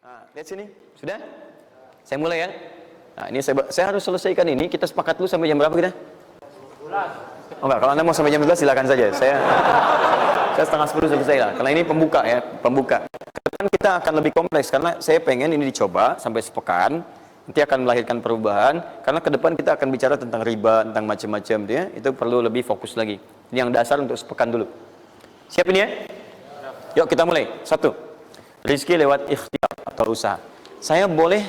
Nah, lihat sini, sudah? Saya mulai ya. Nah, ini saya harus selesaikan ini. Kita sepakat dulu sampai jam berapa kita? 11. Oh enggak, kalau Anda mau sampai jam 11 silakan saja. Saya setengah 10 selesai lah. Karena ini pembuka ya, pembuka. Kedepan kita akan lebih kompleks karena saya pengen ini dicoba sampai sepekan. Nanti akan melahirkan perubahan. Karena ke depan kita akan bicara tentang riba, tentang macam-macam ya. Itu perlu lebih fokus lagi. Ini yang dasar untuk sepekan dulu. Siap ini ya? Yuk kita mulai. 1. Rizki lewat ikhtiar atau usaha. Saya boleh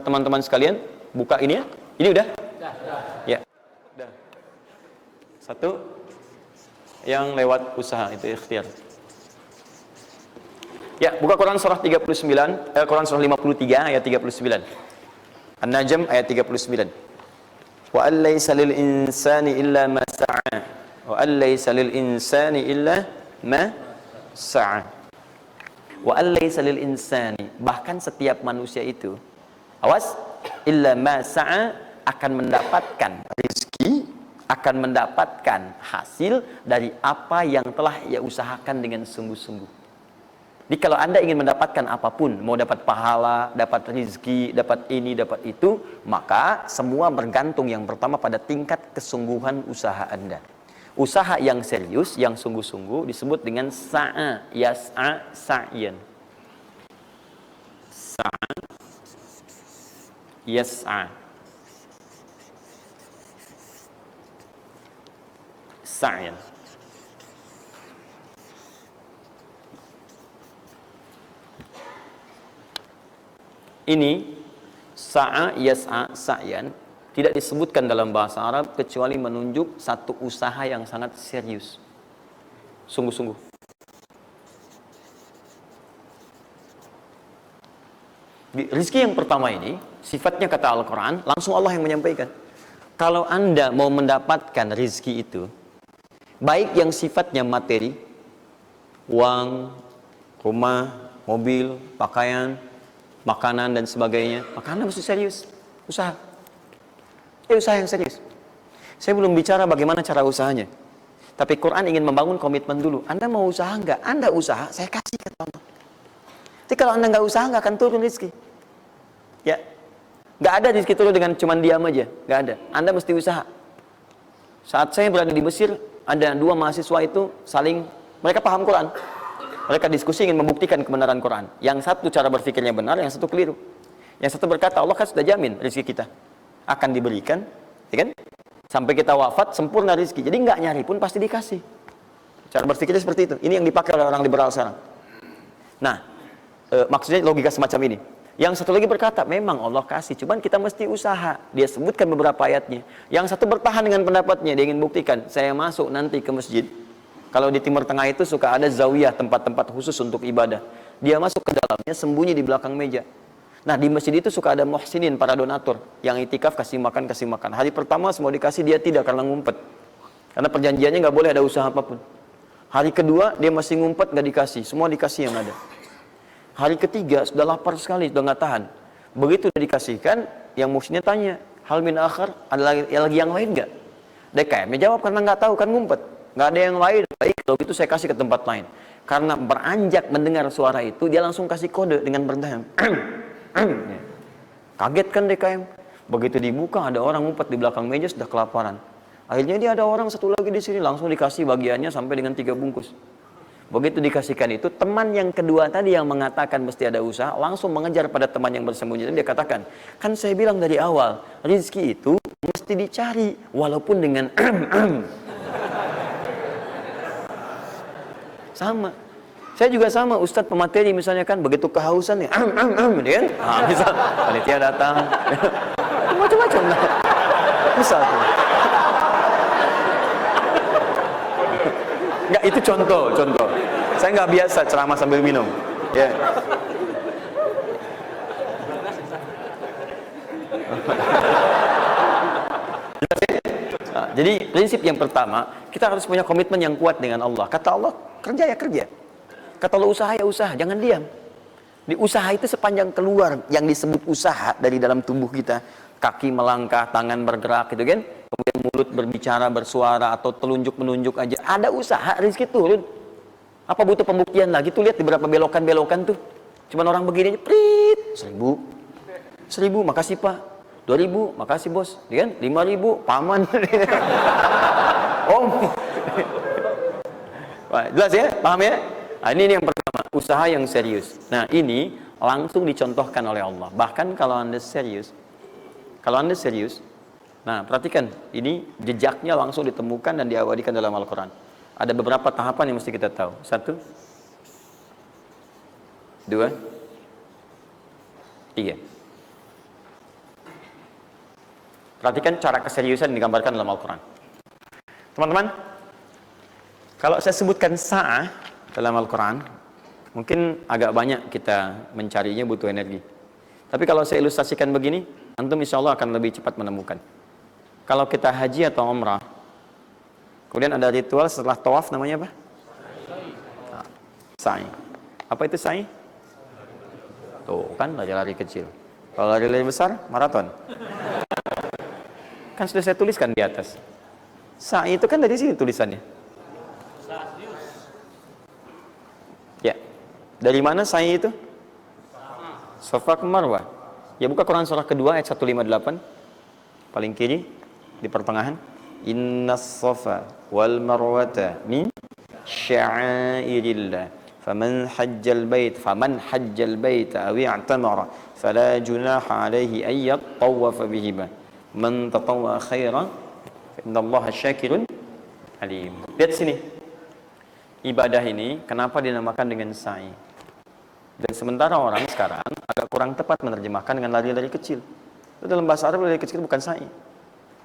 teman-teman sekalian buka ini ya? Ini udah? Ya. Udah. 1. Yang lewat usaha itu ikhtiar. Ya, buka Quran surah 39, Quran surah 53 ayat 39. An-Najm ayat 39. Wa allaysa lil insani illa ma sa'a. Wa allaysa lil insani illa ma sa'a. Wa allaysa lil insani, bahkan setiap manusia itu, awas, illa ma sa'a, akan mendapatkan rezeki, akan mendapatkan hasil dari apa yang telah ia usahakan dengan sungguh-sungguh. Jadi kalau Anda ingin mendapatkan apapun, mau dapat pahala, dapat rezeki, dapat ini, dapat itu, maka semua bergantung yang pertama pada tingkat kesungguhan usaha Anda. Usaha yang serius, yang sungguh-sungguh disebut dengan sa'a, yas'a, sa'yan. Sa'a, yas'a, sa'yan. Ini sa'a, yas'a, sa'yan tidak disebutkan dalam bahasa Arab kecuali menunjuk satu usaha yang sangat serius, sungguh-sungguh. Rizki yang pertama ini sifatnya kata Al-Quran, langsung Allah yang menyampaikan. Kalau Anda mau mendapatkan rizki itu, baik yang sifatnya materi, uang, rumah, mobil, pakaian, makanan dan sebagainya, maka Anda mesti serius usaha. Usaha yang serius. Saya belum bicara bagaimana cara usahanya, tapi Quran ingin membangun komitmen dulu. Anda mau usaha enggak? Anda usaha, saya kasih kata Allah. Tapi kalau Anda enggak usaha, enggak akan turun rezeki. Ya, enggak ada rezeki turun dengan cuman diam aja, enggak ada. Anda mesti usaha. Saat saya berada di Mesir, ada dua mahasiswa itu saling, mereka paham Quran. Mereka diskusi ingin membuktikan kebenaran Quran. Yang satu cara berpikirnya benar, yang satu keliru. Yang satu berkata, Allah kan sudah jamin rezeki kita akan diberikan, ya kan? Sampai kita wafat sempurna rezeki. Jadi nggak nyari pun pasti dikasih. Cara berpikirnya seperti itu. Ini yang dipakai oleh orang liberal sekarang. Nah, maksudnya logika semacam ini. Yang satu lagi berkata, memang Allah kasih, cuman kita mesti usaha. Dia sebutkan beberapa ayatnya. Yang satu bertahan dengan pendapatnya, dia ingin buktikan, saya masuk nanti ke masjid. Kalau di Timur Tengah itu suka ada zawiyah, tempat-tempat khusus untuk ibadah. Dia masuk ke dalamnya, sembunyi di belakang meja. Nah, di masjid itu suka ada muhsinin, para donatur, yang itikaf kasih makan, kasih makan. Hari pertama semua dikasih, dia tidak, karena ngumpet. Karena perjanjiannya nggak boleh ada usaha apapun. Hari kedua, dia masih ngumpet, nggak dikasih. Semua dikasih yang ada. Hari ketiga, sudah lapar sekali, sudah nggak tahan. Begitu sudah dikasihkan, yang muhsinnya tanya, hal min akhar, ada lagi yang lain nggak? DKM-nya jawab, karena nggak tahu, kan ngumpet. Nggak ada yang lain. Baik, kalau gitu saya kasih ke tempat lain. Karena beranjak mendengar suara itu, dia langsung kasih kode dengan bertahan. Kaget kan DKM. Begitu dibuka, ada orang ngumpet di belakang meja, sudah kelaparan. Akhirnya dia ada orang satu lagi di sini, langsung dikasih bagiannya sampai dengan 3 bungkus. Begitu dikasihkan itu, teman yang kedua tadi yang mengatakan mesti ada usaha, langsung mengejar pada teman yang bersembunyi. Dan dia katakan, kan saya bilang dari awal, rezeki itu mesti dicari, walaupun dengan sama. Saya juga sama, Ustadz pemateri misalnya kan, begitu kehausan ya, kan? Nah, misal, panitia datang, macam-macam lah. Misal. Enggak, itu contoh. Saya nggak biasa ceramah sambil minum. Ya. Nah, jadi prinsip yang pertama, kita harus punya komitmen yang kuat dengan Allah. Kata Allah, kerja ya kerja. Kata Allah, usaha ya usaha, jangan diam. Di usaha itu sepanjang keluar yang disebut usaha dari dalam tubuh kita, kaki melangkah, tangan bergerak gitu kan, kemudian mulut berbicara, bersuara, atau telunjuk menunjuk aja, ada usaha, rezeki turun. Apa butuh pembuktian lagi? Tuh lihat di beberapa belokan-belokan tuh, Cuman orang begini, prit, 1.000. 1.000, makasih Pak. 2.000, makasih bos. Dia kan 5.000, paman. Om. Wah, jelas ya? Paham ya? Nah, ini yang pertama, usaha yang serius. Nah, ini langsung dicontohkan oleh Allah. Bahkan kalau Anda serius, nah perhatikan, ini jejaknya langsung ditemukan dan diabadikan dalam Al-Quran. Ada beberapa tahapan yang mesti kita tahu. 1, 2, 3. Perhatikan cara keseriusan digambarkan dalam Al-Quran. Teman-teman, kalau saya sebutkan sa'ah dalam Al-Quran, mungkin agak banyak kita mencarinya, butuh energi. Tapi kalau saya ilustrasikan begini, antum insya Allah akan lebih cepat menemukan. Kalau kita haji atau umrah, kemudian ada ritual setelah tawaf, namanya apa? Sa'i. Apa itu sa'i? Tuh kan, lari-lari kecil. Kalau lari-lari besar, maraton. Kan sudah saya tuliskan di atas. Sa'i itu kan dari sini tulisannya. Ya. Dari mana sa'i itu? Safa ke Marwah. Ya, buka Quran surah kedua ayat 158. Paling kiri di pertengahan. Innas safa wal marwata min sya'airillah. Faman hajjal bait aw i'tamara fala junaha alaihi ay yatawafa bihima. Man tatawwa khairan fa innallaha syakirun alim. Lihat sini. Ibadah ini kenapa dinamakan dengan sa'i? Dan sementara orang sekarang agak kurang tepat menerjemahkan dengan lari-lari kecil. Itu dalam bahasa Arab lari kecil bukan sa'i.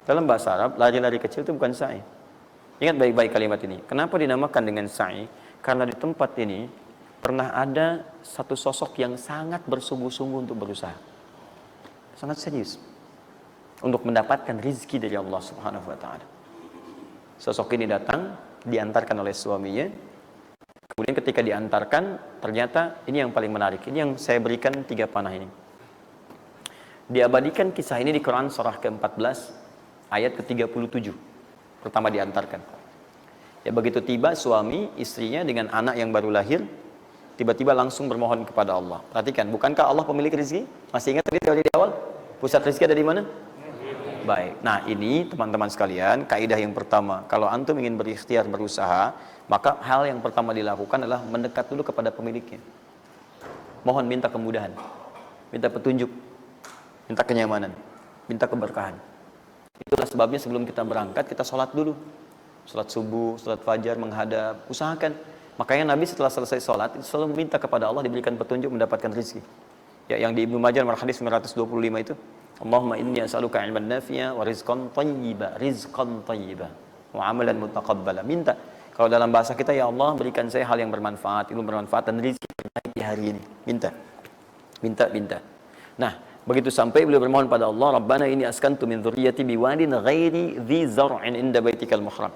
Dalam bahasa Arab lari-lari kecil itu bukan sa'i. Ingat baik-baik kalimat ini. Kenapa dinamakan dengan sa'i? Karena di tempat ini pernah ada satu sosok yang sangat bersungguh-sungguh untuk berusaha. Sangat serius. Untuk mendapatkan rizki dari Allah Subhanahu wa ta'ala. Sosok ini datang, diantarkan oleh suaminya. Kemudian ketika diantarkan, ternyata ini yang paling menarik. Ini yang saya berikan 3 panah ini. Diabadikan kisah ini di Quran surah ke-14 ayat ke-37. Pertama diantarkan. Ya, begitu tiba suami, istrinya dengan anak yang baru lahir, tiba-tiba langsung bermohon kepada Allah. Perhatikan, bukankah Allah pemilik rezeki? Masih ingat tadi teori di awal? Pusat rezeki ada di mana? Baik. Nah, ini teman-teman sekalian, kaidah yang pertama, kalau antum ingin berikhtiar berusaha, maka hal yang pertama dilakukan adalah mendekat dulu kepada pemiliknya. Mohon minta kemudahan, minta petunjuk, minta kenyamanan, minta keberkahan. Itulah sebabnya sebelum kita berangkat, kita sholat dulu. Sholat subuh, sholat fajar, menghadap, usahakan. Makanya Nabi setelah selesai sholat, itu selalu minta kepada Allah diberikan petunjuk mendapatkan rezeki. Ya, yang di Ibnu Majah nomor hadis 925 itu, Allahumma inni as'aluka ilman nafi'a wa rizqan thayyiba wa amalan mutaqabbala. Minta. Kalau dalam bahasa kita, ya Allah berikan saya hal yang bermanfaat, ilmu bermanfaat dan rezeki terbaik di hari ini. Minta. Nah, begitu sampai beliau bermohon pada Allah, Rabbana inni askantu min dzurriyyati biwadin ghairi dzi zar'in inda baitikal muhram.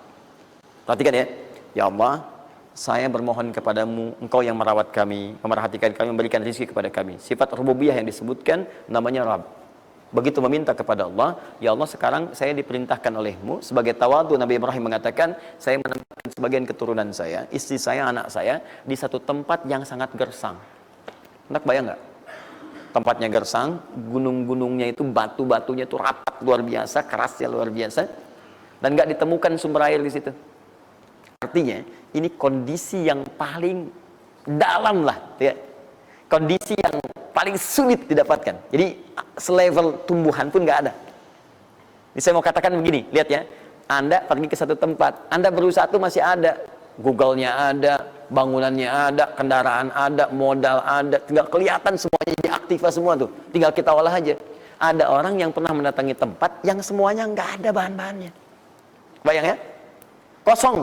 Perhatikan ya. Ya Allah, saya bermohon kepadamu, Engkau yang merawat kami, memerhatikan kami, memberikan rezeki kepada kami. Sifat rububiyah yang disebutkan namanya Rabb. Begitu meminta kepada Allah, ya Allah sekarang saya diperintahkan olehmu sebagai tawadhu. Nabi Ibrahim mengatakan, saya menempatkan sebagian keturunan saya, istri saya, anak saya di satu tempat yang sangat gersang. Hendak bayang nggak? Tempatnya gersang, gunung-gunungnya itu, batu-batunya itu rapat luar biasa, kerasnya luar biasa, dan nggak ditemukan sumber air di situ. Artinya ini kondisi yang paling dalam lah, ya. Kondisi yang paling sulit didapatkan. Jadi selevel tumbuhan pun nggak ada. Jadi saya mau katakan begini, lihat ya. Anda pergi ke satu tempat, Anda berusaha tuh masih ada, Google-nya ada, bangunannya ada, kendaraan ada, modal ada, tinggal kelihatan semuanya jadi aktiva semua tuh. Tinggal kita olah aja. Ada orang yang pernah mendatangi tempat yang semuanya nggak ada bahan-bahannya. Bayang ya? Kosong.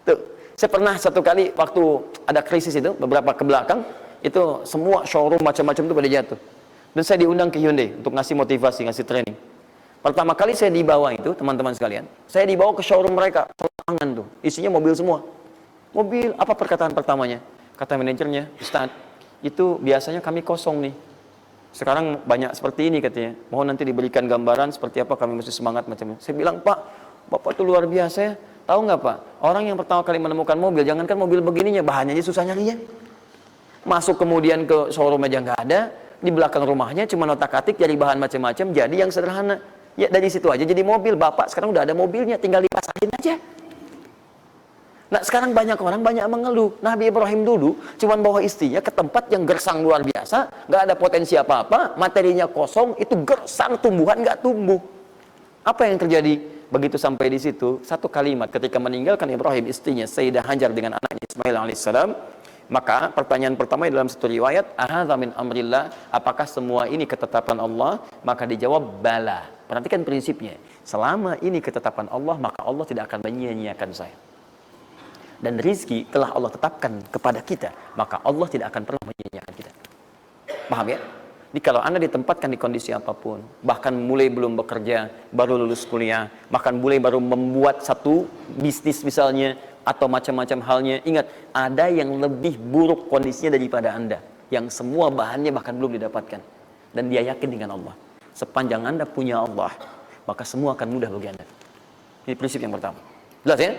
Tuh, saya pernah satu kali waktu ada krisis itu, beberapa ke belakang, itu semua showroom macam-macam itu pada jatuh. Dan saya diundang ke Hyundai untuk ngasih motivasi, ngasih training. Pertama kali saya dibawa itu, teman-teman sekalian, saya dibawa ke showroom mereka, lapangan tuh, isinya mobil semua. Mobil, apa perkataan pertamanya? Kata manajernya, Ustaz, itu biasanya kami kosong nih. Sekarang banyak seperti ini katanya. Mohon nanti diberikan gambaran seperti apa kami mesti semangat macamnya. Saya bilang, Pak, Bapak itu luar biasa ya. Tahu nggak Pak? Orang yang pertama kali menemukan mobil, jangankan mobil begininya, bahannya aja susah nyarinya. Masuk kemudian ke showroom aja nggak ada, di belakang rumahnya cuma otak-atik cari bahan macam-macam, jadi yang sederhana. Ya dari situ aja jadi mobil. Bapak sekarang udah ada mobilnya, tinggal dipasarin aja. Nah sekarang banyak orang banyak mengeluh. Nabi Ibrahim dulu cuma bawa istrinya ke tempat yang gersang luar biasa, nggak ada potensi apa-apa, materinya kosong, itu gersang, tumbuhan nggak tumbuh. Apa yang terjadi? Begitu sampai di situ, satu kalimat ketika meninggalkan Ibrahim istrinya Sayyidah Hajar dengan anaknya Ismail alaihissalam, maka pertanyaan pertama dalam satu riwayat, ahadza min amrillah, apakah semua ini ketetapan Allah? Maka dijawab bala. Perhatikan prinsipnya, selama ini ketetapan Allah, maka Allah tidak akan menyia-nyiakan saya. Dan rizki telah Allah tetapkan kepada kita, maka Allah tidak akan pernah menyia-nyiakan kita. Paham ya? Jadi kalau Anda ditempatkan di kondisi apapun, bahkan mulai belum bekerja, baru lulus kuliah, bahkan mulai baru membuat satu bisnis misalnya, atau macam-macam halnya, ingat, ada yang lebih buruk kondisinya daripada Anda, yang semua bahannya bahkan belum didapatkan. Dan dia yakin dengan Allah. Sepanjang Anda punya Allah, maka semua akan mudah bagi Anda. Ini prinsip yang pertama. Jelas ya?